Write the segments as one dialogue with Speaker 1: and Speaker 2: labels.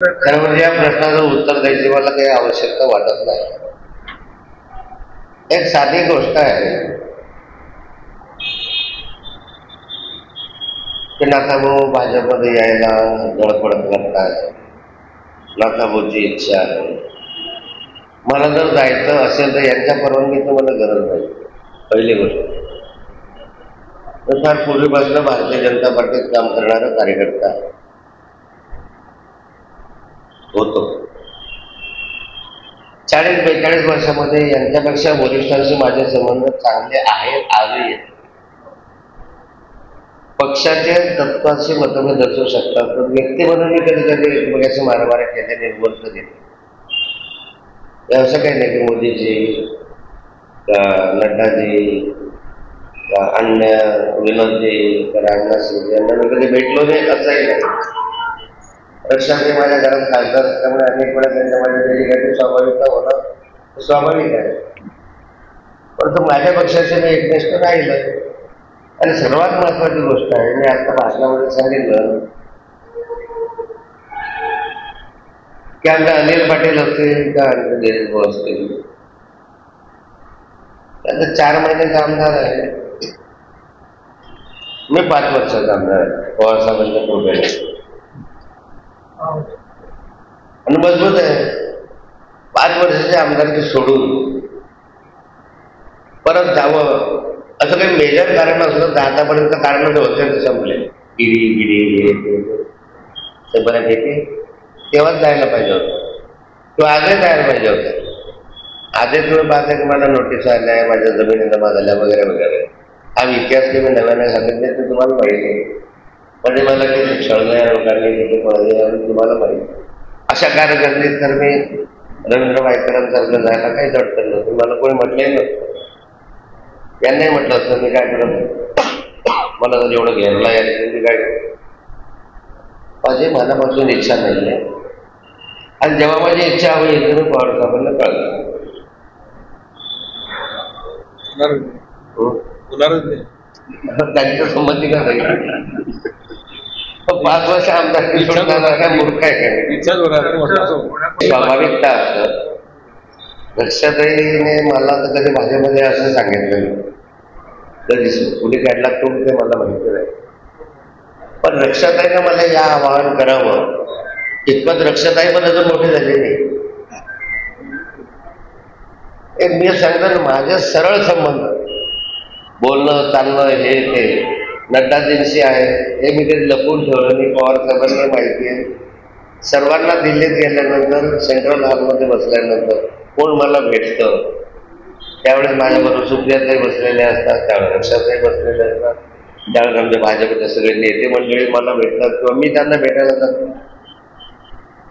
Speaker 1: खरं म्हणजे या प्रश्नाचं उत्तर द्यायची मला काही आवश्यकता वाटत नाही. एक साधी गोष्ट आहे की नाथाभाऊ भाजपमध्ये यायला धडपड करतात. नाथाभाऊची इच्छा आहे. मला जर जायचं असेल तर यांच्या परवानगीचं मला गरज नाही. पहिली गोष्ट. फार पूर्वीपासून भारतीय जनता पार्टीत काम करणारा कार्यकर्ता होतो. 40-42 वर्षामध्ये यांच्यापेक्षा वरिष्ठांशी माझे संबंध चांगले आहेत, आजही. पक्षाचे तत्वाशी मतभेद असू शकतात, पण व्यक्ती म्हणून मी कधी कधी एकमेकाशी मारामारी केल्याने वर्त देते. असं काही नाही की मोदीजी, नड्डाजी, अन्य विनोदजी, राजनाथजी यांना मी कधी भेटलो नाही, असंही नाही. रक्षाताई माझ्या घरात खासदार असल्यामुळे अनेक वेळा त्यांच्या माझ्या डेलिगेट स्वाभाविकता होणं स्वाभाविक आहे. परंतु माझ्या पक्षाचे मी एकनिष्ठ राहिलं. आणि सर्वात महत्वाची गोष्ट आहे, मी आता भाषणामध्ये सांगितलं की आमच्या अनिल पाटील असतील का दिलीप भाऊ असतील, त्यांचा 4 महिन्याचा आमदार आहे. मी 5 वर्षाचा आमदार आहे पवार साहेबांच्या कृपेने, आणि मजबूत आहे. 5 वर्षाची आमदारकी सोडून परत जावं असं काही मेजर कारण असलं तर आतापर्यंत कारण होते संपले. ते बऱ्यापैकी तेव्हाच जायला पाहिजे होतं, किंवा आजही जायला पाहिजे होतं. आजही तुम्ही पाहता की मला नोटीस आल्या, माझ्या जमिनी जमा झाल्या वगैरे वगैरे. हा इतिहास की मी नव्याने सांगितले ते तुम्हाला माहिती आहे. म्हणजे मला किती छळलंय लोकांनी, किती पळले आणि तुम्हाला माहिती. अशा कार्यकर्ते तर मी रवींद्र वायकरांसारखं जायला काही अडचण नव्हतं. मला कोणी म्हटलंही नव्हतं. यांनाही म्हटलं असतं मी काय करत, मला जर एवढं घेरला यायचं मी काय करतो. माझी मनापासून इच्छा नाही आहे, आणि जेव्हा माझी इच्छा हवी तर मी पवार साहेबांना कळलं. त्यांच्या संमती का नाही. 5 वर्ष आमदार सोडणार मूर्ख आहे काय. स्वाभाविकता असतं. रक्षाताईने मला तर कधी भाजपमध्ये असं सांगितलं कधी कुणी काढला तो ते मला माहिती नाही. पण रक्षाताईनं मला या आवाहन करावं इतपत रक्षाताई पण अजून मोठी झाली नाही. एक मी सांगतो ना, माझे सरळ संबंध बोलणं चालणं हे ते नड्डाजींशी आहे, हे मी कधी लपून ठेवलं नाही. पवार साहेबांना माहिती आहे. सर्वांना दिल्लीत गेल्यानंतर सेंट्रल हॉलमध्ये बसल्यानंतर कोण मला भेटतं, त्यावेळेस माझ्याबरोबर सुप्रियाताई बसलेले असतात, त्यावेळेस रक्षाताई बसलेले असतात, त्यावेळेस आमच्या भाजपचे सगळे नेते मंडळी मला भेटतात किंवा मी त्यांना भेटायला जातो.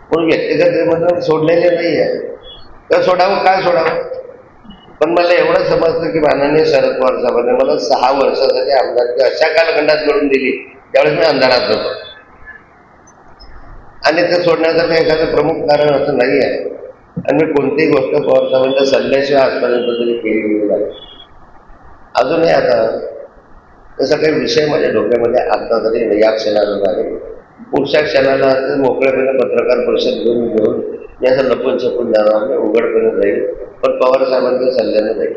Speaker 1: म्हणून व्यक्तिगत सोडलेले नाही आहे. तर सोडावं काय सोडावं. पण मला एवढं समजतं की माननीय शरद पवार साहेबांनी मला 6 वर्षासाठी आमदारकी अशा कालखंडात मिळून दिली त्यावेळेस मी अंधारात होतो. आणि ते सोडण्याचं काही एखादं प्रमुख कारण असं नाही आहे. आणि मी कोणतीही गोष्ट पवार साहेबांच्या सल्ल्याशिवाय आजपर्यंत तरी केली नाही. अजूनही आता तसा काही विषय माझ्या डोक्यामध्ये आता तरी या क्षणाला नाही. पुढच्या क्षणाला मोकळेपणे पत्रकार परिषद घेऊन मी असं लपून छपून जाणार नाही, उघडपणे जाईल, पण पवार साहेबांच्या सल्ल्याने जाईल.